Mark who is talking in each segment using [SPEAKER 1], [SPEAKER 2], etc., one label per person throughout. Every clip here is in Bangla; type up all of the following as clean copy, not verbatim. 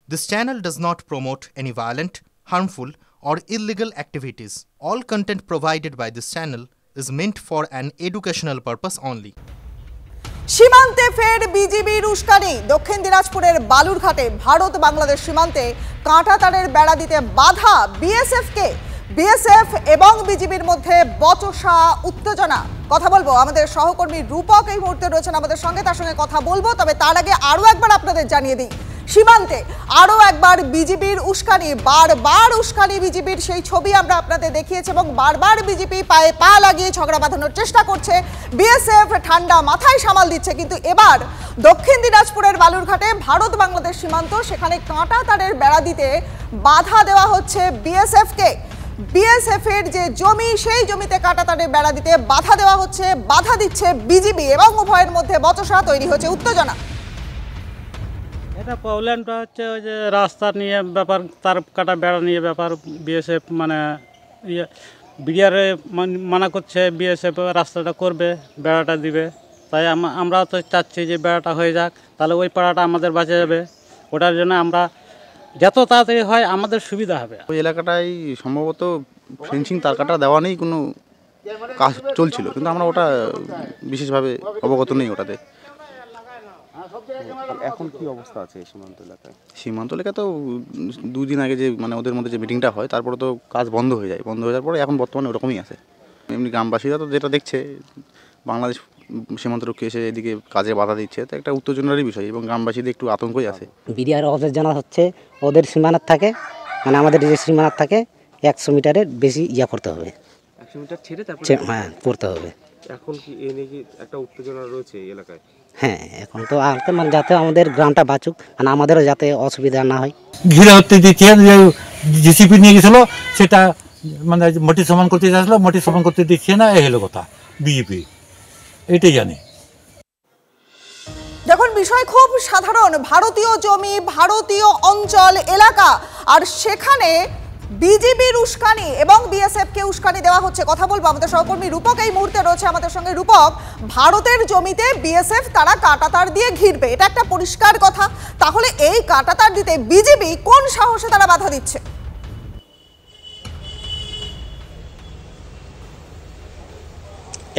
[SPEAKER 1] This channel does not promote any violent, harmful, or illegal activities. All content provided by this channel is meant for an educational purpose only.
[SPEAKER 2] সীমান্তে ফের বিজিবির উস্কানি। দক্ষিণ দিনাজপুরের বালুরঘাটে ভারত বাংলাদেশ সীমান্তে কাঁটাতারের বেড়া দিতে বাধা বিএসএফকে। বিএসএফ এবং বিজিবির মধ্যে বচসা, উত্তেজনা। কথা বলবো আমাদের সহকর্মী রূপক এই মুহূর্তে রয়েছেন আমাদের সঙ্গে, তার সঙ্গে কথা বলবো। তবে তার আগে আরো একবার আপনাদের জানিয়ে দিই, সীমান্তে আরো একবার বিজিবির উস্কানি, বারবার উস্কানি বিজিবির, সেই ছবি আমরা আপনাদের দেখিয়েছি এবং বারবার বিজেপি পায়ে পা লাগিয়ে ঝগড়া বাঁধানোর চেষ্টা করছে। বিএসএফ ঠান্ডা মাথায় সামাল দিচ্ছে, কিন্তু এবার দক্ষিণ দিনাজপুরের বালুরঘাটে ভারত বাংলাদেশ সীমান্ত, সেখানে কাঁটা তারের বেড়া দিতে বাধা দেওয়া হচ্ছে বিএসএফকে। বিএসএফ এর যে জমি, সেই জমিতে কাঁটা তারের বেড়া দিতে বাধা দেওয়া হচ্ছে, বাধা দিচ্ছে বিজিবি এবং উভয়ের মধ্যে বচসা, তৈরি হচ্ছে উত্তেজনা।
[SPEAKER 3] এটা প্রবলেমটা হচ্ছে ওই যে রাস্তা নিয়ে ব্যাপার, তার কাটা বেড়া নিয়ে ব্যাপার। বিএসএফ মানে বিডিআরে মানা করছে, বিএসএফ রাস্তাটা করবে, বেড়াটা দিবে। তাই আমরা তো চাচ্ছি যে বেড়াটা হয়ে যাক, তাহলে ওই পাড়াটা আমাদের বাঁচে যাবে। ওটার জন্য আমরা যত তাড়াতাড়ি হয় আমাদের সুবিধা হবে।
[SPEAKER 4] ওই এলাকাটায় সম্ভবত ফেন্সিং তার কাটা দেওয়া নেই, কোনো কাজ চলছিল, কিন্তু আমরা ওটা বিশেষভাবে অবগত নেই ওটাতে।
[SPEAKER 5] এখন কি অবস্থা আছে সীমান্ত এলাকায়?
[SPEAKER 4] সীমান্ত এলাকা তো দুদিন আগে যে মানে ওদের মধ্যে যে মিটিংটা হয়, তারপরে তো কাজ বন্ধ হয়ে যায়। বন্ধ হয়ে যাওয়ার পরে এখন বর্তমানে ওরকমই আছে। এমনি গ্রামবাসীরা তো যেটা দেখছে, বাংলাদেশ সীমান্তরক্ষী এসে এদিকে কাজে বাধা দিচ্ছে, তো একটা উত্তেজনারই বিষয় এবং গ্রামবাসীদের একটু আতঙ্কই আছে।
[SPEAKER 6] বিডিআর অফিস জানা হচ্ছে ওদের সীমানার থাকে, মানে আমাদের যে সীমানার থাকে 100 মিটারের বেশি করতে হবে।
[SPEAKER 5] 100 মিটার ছেড়ে তারপরে
[SPEAKER 6] হ্যাঁ করতে হবে।
[SPEAKER 5] এখন কি এ নিয়ে কি একটা উত্তেজনা রয়েছে এই এলাকায়?
[SPEAKER 6] হ্যাঁ, এখন তো মানে যাতে আমাদের গ্রামটা বাঁচুক, মানে আমাদেরও যাতে অসুবিধা না হয়।
[SPEAKER 7] ঘিরে হতে দিচ্ছে, জেসিপি নিয়ে গেছিলো, সেটা মানে মাটি সমান করতে যাচ্ছিলো, মাটি সমান করতে দিচ্ছে না, এই হলো কথা। বিজেপি এটাই জানে।
[SPEAKER 2] দেখুন, বিষয় খুব সাধারণ। ভারতীয় জমি, ভারতীয় অঞ্চল, এলাকা, আর সেখানে বিজিবির উস্কানি এবং বিএসএফ কে উস্কানি দেওয়া হচ্ছে। কথা বলবো আমাদের সহকর্মী রূপক এই মুহূর্তে রয়েছে আমাদের সঙ্গে। রূপক, ভারতের জমিতে বিএসএফ তারা কাঁটাতার দিয়ে ঘিরবে, এটা একটা পরিষ্কার কথা। তাহলে এই কাঁটাতার দিতে বিজিবি কোন সাহসে তারা বাধা দিচ্ছে?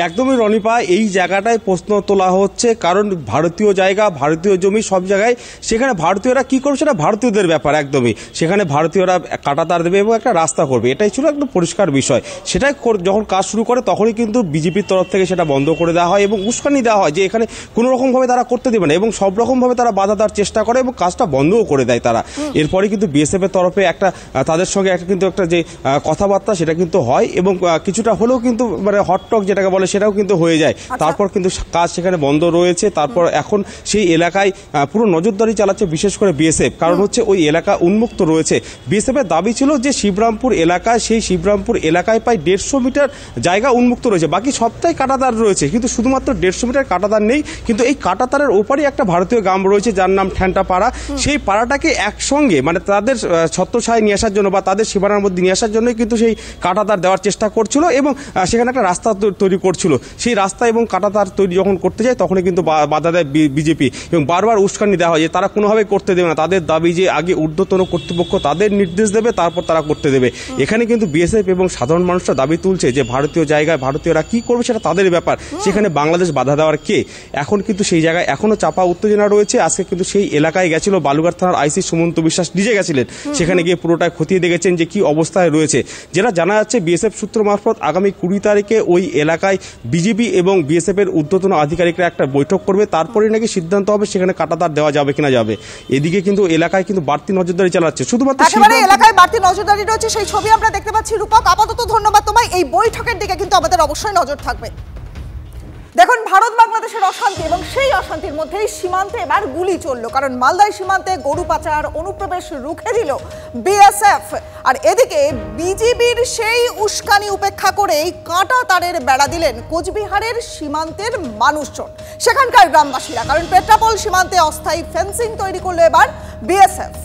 [SPEAKER 5] একদমই রনিপা, এই জায়গাটায় প্রশ্ন তোলা হচ্ছে, কারণ ভারতীয় জায়গা, ভারতীয় জমি, সব জায়গায় সেখানে ভারতীয়রা কি করবে সেটা ভারতীয়দের ব্যাপার। একদমই সেখানে ভারতীয়রা কাঁটাতার দেবে এবং একটা রাস্তা করবে, এটাই ছিল একদম পরিষ্কার বিষয়। সেটাই যখন কাজ শুরু করে তখনই কিন্তু বিজেপির তরফ থেকে সেটা বন্ধ করে দেওয়া হয় এবং উস্কানি দেওয়া হয় যে এখানে কোনো রকমভাবে তারা করতে দেবে না, এবং সব রকমভাবে তারা বাধা দেওয়ার চেষ্টা করে এবং কাজটা বন্ধও করে দেয় তারা। এরপরে কিন্তু বিএসএফ এর তরফে একটা তাদের সঙ্গে কিন্তু একটা যে কথাবার্তা সেটা কিন্তু হয় এবং কিছুটা হলেও কিন্তু মানে হটটক যেটাকে বলে সেটাও কিন্তু হয়ে যায়। তারপর কিন্তু কাজ সেখানে বন্ধ রয়েছে। তারপর এখন সেই এলাকায় পুরো নজরদারি চালাচ্ছে বিশেষ করে বিএসএফ, কারণ হচ্ছে ওই এলাকা উন্মুক্ত রয়েছে। বিএসএফ এর দাবি ছিল যে শিবরামপুর এলাকায়, সেই শিবরামপুর এলাকায় প্রায় 150 মিটার জায়গা উন্মুক্ত রয়েছে, বাকি সবটাই কাঁটাতার রয়েছে, কিন্তু শুধুমাত্র 150 মিটার কাঁটাতার নেই। কিন্তু এই কাঁটাতারের ওপারে একটা ভারতীয় গ্রাম রয়েছে যার নাম ঠ্যান্টা পাড়া। সেই পাড়াটাকে একসঙ্গে মানে তাদের ছত্রছায়ায় নিয়ে আসার জন্য বা তাদের সীমানার মধ্যে নিয়ে আসার জন্যই কিন্তু সেই কাঁটাতার দেওয়ার চেষ্টা করছিল এবং সেখানে একটা রাস্তা তৈরি করছিল। সেই রাস্তা এবং কাঁটাতার তৈরি যখন করতে যায় তখনই কিন্তু বাধা দেয় বিজেপি এবং বারবার উস্কানি দেওয়া হয় যে তারা কোনোভাবে করতে দেবে না। তাদের দাবি যে আগে ঊর্ধ্বতন কর্তৃপক্ষ তাদের নির্দেশ দেবে, তারপর তারা করতে দেবে। এখানে কিন্তু বিএসএফ এবং সাধারণ মানুষরা দাবি তুলছে যে ভারতীয় জায়গায় ভারতীয়রা কি করবে সেটা তাদের ব্যাপার, সেখানে বাংলাদেশ বাধা দেওয়ার কে? এখন কিন্তু সেই জায়গায় এখনো চাপা উত্তেজনা রয়েছে। আজকে কিন্তু সেই এলাকায় গেছিল বালুরঘাট থানার আইসি সুমন্ত বিশ্বাস, নিজে গেছিলেন, সেখানে গিয়ে পুরোটা খতিয়ে দেখেছেন যে কি অবস্থায় রয়েছে। যেটা জানা যাচ্ছে বিএসএফ সূত্র মারফত আগামী 20 তারিখে ওই এলাকায় বিজিবি এবং বিএসএফ এর ঊর্ধ্বতন আধিকারিকরা একটা বৈঠক করবে, তারপরে নাকি সিদ্ধান্ত হবে সেখানে কাঁটাতার দেওয়া যাবে কিনা যাবে। এদিকে কিন্তু এলাকায় কিন্তু বাড়তি নজরদারি চালাচ্ছে, শুধুমাত্র
[SPEAKER 2] এলাকায় বাড়তি নজরদারি রয়েছে, সেই ছবি আমরা দেখতে পাচ্ছি। রূপক, আপাতত ধন্যবাদ তোমায়। এই বৈঠকের দিকে কিন্তু আমাদের অবশ্যই নজর থাকবে। দেখুন, ভারত বাংলাদেশের অশান্তি এবং সেই অশান্তির মধ্যেই সীমান্তে এবার গুলি চললো, কারণ মালদায় সীমান্তে গরু পাচার, অনুপ্রবেশ রুখে দিল বিএসএফ। আর এদিকে বিজিবির সেই উস্কানি উপেক্ষা করেই কাঁটা তারের বেড়া দিলেন কোচবিহারের সীমান্তের মানুষজন, সেখানকার গ্রামবাসীরা, কারণ পেট্রাপোল সীমান্তে অস্থায়ী ফেন্সিং তৈরি করলো এবার বিএসএফ।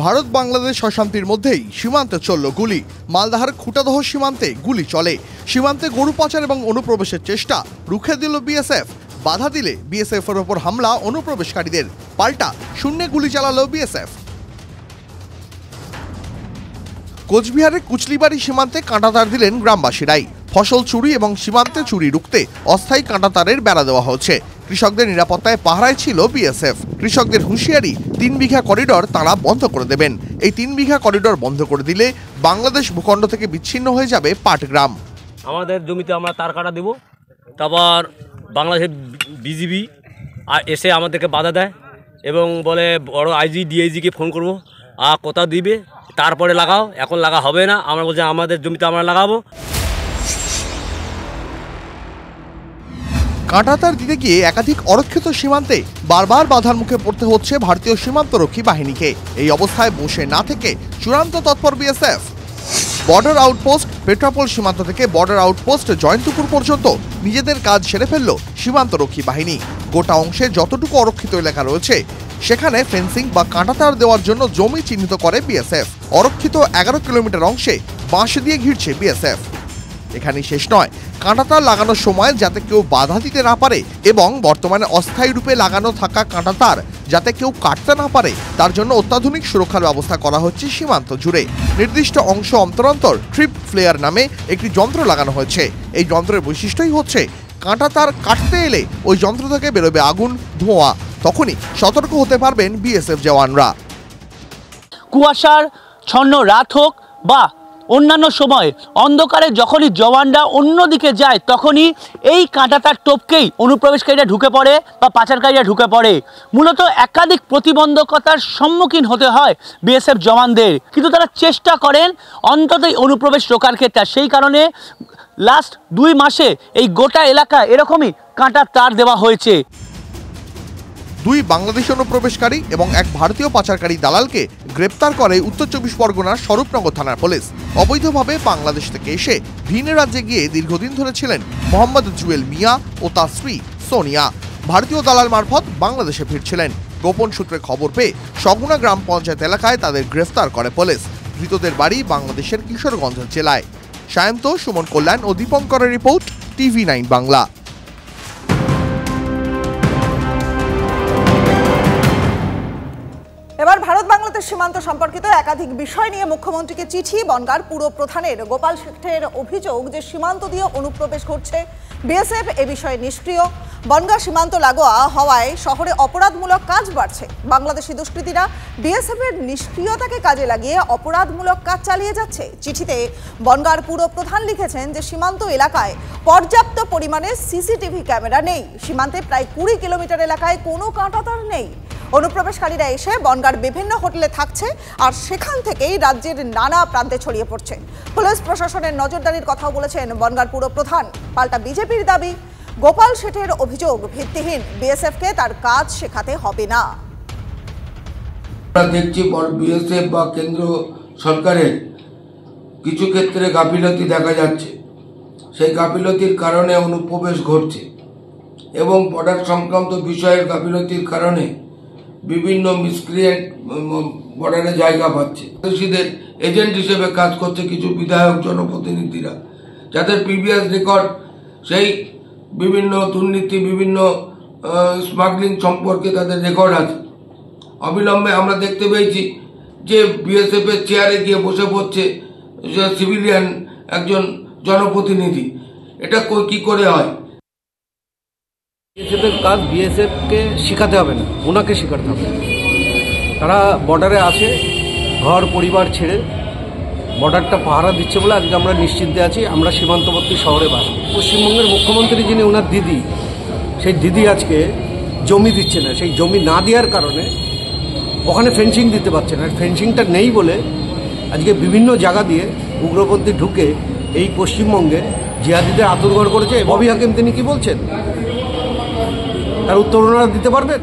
[SPEAKER 8] ভারত বাংলাদেশ অশান্তির মধ্যেই সীমান্তে চলল গুলি। মালদাহার খুটাদহ সীমান্তে গুলি চলে। সীমান্তে গরু পাচার এবং অনুপ্রবেশের চেষ্টা রুখে দিল বিএসএফ। বাধা দিলে বিএসএফ এর ওপর হামলা অনুপ্রবেশকারীদের, পাল্টা শূন্যে গুলি চালালো বিএসএফ। কোচবিহারের কুচলিবাড়ি সীমান্তে কাঁটাতার দিলেন গ্রামবাসীরাই। ফসল চুরি এবং সীমান্তে চুরি রুখতে অস্থায়ী কাঁটাতারের বেড়া দেওয়া হচ্ছে। কৃষকদের নিরাপত্তায় পাহারায় ছিল বিএসএফ। কৃষকদের হুঁশিয়ারি, 3 বিঘা করিডর তাঁরা বন্ধ করে দেবেন। এই 3 বিঘা করিডর বন্ধ করে দিলে বাংলাদেশ ভূখণ্ড থেকে বিচ্ছিন্ন হয়ে যাবে পাটগ্রাম।
[SPEAKER 9] আমাদের জমিতে আমরা তার কাটা দেবো, তারপর বাংলাদেশের বিজিবি এসে আমাদেরকে বাধা দেয় এবং বলে বড় আইজি ডিআইজিকে ফোন করবো, কোথা দিবে তারপরে লাগাও, এখন লাগা হবে না। আমরা বলছি আমাদের জমিতে আমরা লাগাবো।
[SPEAKER 8] কাঁটাতার দিতে গিয়ে একাধিক অরক্ষিত সীমান্তে বারবার বাধার মুখে পড়তে হচ্ছে ভারতীয় সীমান্তরক্ষী বাহিনীকে। এই অবস্থায় বসে না থেকে চূড়ান্ত তৎপর বিএসএফ। বর্ডার আউটপোস্ট পেট্রাপোল সীমান্ত থেকে বর্ডার আউটপোস্ট জয়ন্তপুর পর্যন্ত নিজেদের কাজ সেরে ফেলল সীমান্তরক্ষী বাহিনী। গোটা অংশে যতটুকু অরক্ষিত এলাকা রয়েছে সেখানে ফেন্সিং বা কাঁটাতার দেওয়ার জন্য জমি চিহ্নিত করে বিএসএফ। অরক্ষিত 11 কিলোমিটার অংশে বাঁশ দিয়ে ঘিরছে বিএসএফ। এখানেই শেষ নয়, কাঁটাতার লাগানোর সময় যাতে কেউ বাধা দিতে না পারে এবং বর্তমানে অস্থায়ী রূপে লাগানো থাকা কাঁটাতার যাতে কেউ কাটতে না পারে তার জন্য অত্যাধুনিক সুরক্ষার ব্যবস্থা করা হচ্ছে সীমান্ত জুড়ে। নির্দিষ্ট অংশ অন্তর অন্তর ট্রিপ ফ্লেয়ার নামে একটি যন্ত্র লাগানো হয়েছে। এই যন্ত্রের বৈশিষ্ট্যই হচ্ছে কাঁটাতার কাটতে এলে ওই যন্ত্র থেকে বেরোবে আগুন, ধোঁয়া, তখনই সতর্ক হতে পারবেন বিএসএফ জওয়ানরা।
[SPEAKER 10] কুয়াশার ছন্ন রাত হোক বা অন্যান্য সময় অন্ধকারে যখনই জওয়ানরা অন্যদিকে যায় তখনই এই কাঁটাতার টপকেই অনুপ্রবেশকারীরা ঢুকে পড়ে বা পাচারকারীরা ঢুকে পড়ে। মূলত একাধিক প্রতিবন্ধকতার সম্মুখীন হতে হয় বিএসএফ জওয়ানদের, কিন্তু তারা চেষ্টা করেন অন্ততই অনুপ্রবেশ রোকার ক্ষেত্রে। সেই কারণে লাস্ট 2 মাসে এই গোটা এলাকায় এরকমই কাঁটার তার দেওয়া হয়েছে।
[SPEAKER 8] 2 বাংলাদেশি অনুপ্রবেশকারী এবং 1 ভারতীয় পাচারকারী দালালকে গ্রেপ্তার করে উত্তর 24 পরগনার স্বরূপনগর থানার পুলিশ। অবৈধভাবে বাংলাদেশ থেকে এসে ভিন রাজ্যে গিয়ে দীর্ঘদিন ধরে ছিলেন মোহাম্মদ জুয়েল মিয়া ও তার স্ত্রী সোনিয়া। ভারতীয় দালাল মারফত বাংলাদেশে ফিরছিলেন। গোপন সূত্রে খবর পেয়ে সগুনা গ্রাম পঞ্চায়েত এলাকায় তাদের গ্রেফতার করে পুলিশ। ধৃতদের বাড়ি বাংলাদেশের কিশোরগঞ্জ জেলায়। সায়ন্ত, সুমন কল্যাণ ও দীপঙ্করের রিপোর্ট, TV9 বাংলা।
[SPEAKER 2] এবার ভারত বাংলাদেশ সীমান্ত সম্পর্কিত একাধিক বিষয় নিয়ে মুখ্যমন্ত্রীকে চিঠি। বনগাঁর পুর প্রধানের গোপাল শেঠের অভিযোগ যে সীমান্ত দিয়ে অনুপ্রবেশ ঘটছে, বিএসএফ এ বিষয়ে নিষ্ক্রিয়। বনগাঁ সীমান্ত লাগোয়া হওয়ায় শহরে অপরাধমূলক কাজ বাড়ছে। বাংলাদেশি দুষ্কৃতীরা বিএসএফ এর নিষ্ক্রিয়তাকে কাজে লাগিয়ে অপরাধমূলক কাজ চালিয়ে যাচ্ছে। চিঠিতে বনগাঁর পুর প্রধান লিখেছেন যে সীমান্ত এলাকায় পর্যাপ্ত পরিমাণে সিসিটিভি ক্যামেরা নেই। সীমান্তে প্রায় 20 কিলোমিটার এলাকায় কোনো কাঁটাতার নেই। অনুপ্রবেশকারীরা এসে বনগাঁর বিভিন্ন হোটেলে থাকছে আর সেখান থেকেই রাজ্যের নানা প্রান্তে ছড়িয়ে পড়ছে। পুলিশ প্রশাসনের নজরদারির কথাও বলেছেন বনগাঁর পুর প্রধান। পাল্টা বিজেপির দাবি, গোপাল শেঠের অভিযোগ ভিত্তিহীন। বিএসএফকে তার কাজ শেখাতে হবে না।
[SPEAKER 11] আমরা দেখছি বিএসএফ বা কেন্দ্র সরকারের কিছু ক্ষেত্রে গাফিলতি দেখা যাচ্ছে। সেই গাফিলতির কারণে অনুপ্রবেশ ঘটছে এবং বর্ডার সংক্রান্ত বিষয়ের গাফিলতির কারণে বিভিন্ন মিসক্রিয়েন্ট বর্ডারে জায়গা পাচ্ছে। বিদেশিদের এজেন্ট হিসেবে কাজ করছে কিছু বিধায়ক, জনপ্রতিনিধিরা, যাদের প্রিভিয়াস রেকর্ড সেই বিভিন্ন দুর্নীতি, বিভিন্ন স্মাগলিং সম্পর্কে তাদের রেকর্ড আছে। অবিলম্বে আমরা দেখতে পেয়েছি যে বিএসএফ এর চেয়ারে গিয়ে বসে পড়ছে সিভিলিয়ান একজন জনপ্রতিনিধি। এটা কি করে হয়?
[SPEAKER 12] বিএসএফ এর কাজ বিএসএফকে শেখাতে হবে না, ওনাকে শেখাতে হবে। তারা বর্ডারে আসে ঘর পরিবার ছেড়ে বর্ডারটা পাহারা দিচ্ছে বলে আজকে আমরা নিশ্চিন্তে আছি। আমরা সীমান্তবর্তী শহরে বাস। পশ্চিমবঙ্গের মুখ্যমন্ত্রী যিনি, ওনার দিদি, সেই দিদি আজকে জমি দিচ্ছে না। সেই জমি না দেওয়ার কারণে ওখানে ফেন্সিং দিতে পারছে না। ফেন্সিংটা নেই বলে আজকে বিভিন্ন জায়গা দিয়ে উগ্রপন্থী ঢুকে এই পশ্চিমবঙ্গে জিহাদিদের আতঙ্কর করেছে। ববি হাকিম তিনি কি বলছেন, তার উত্তর ওনারা দিতে পারবেন?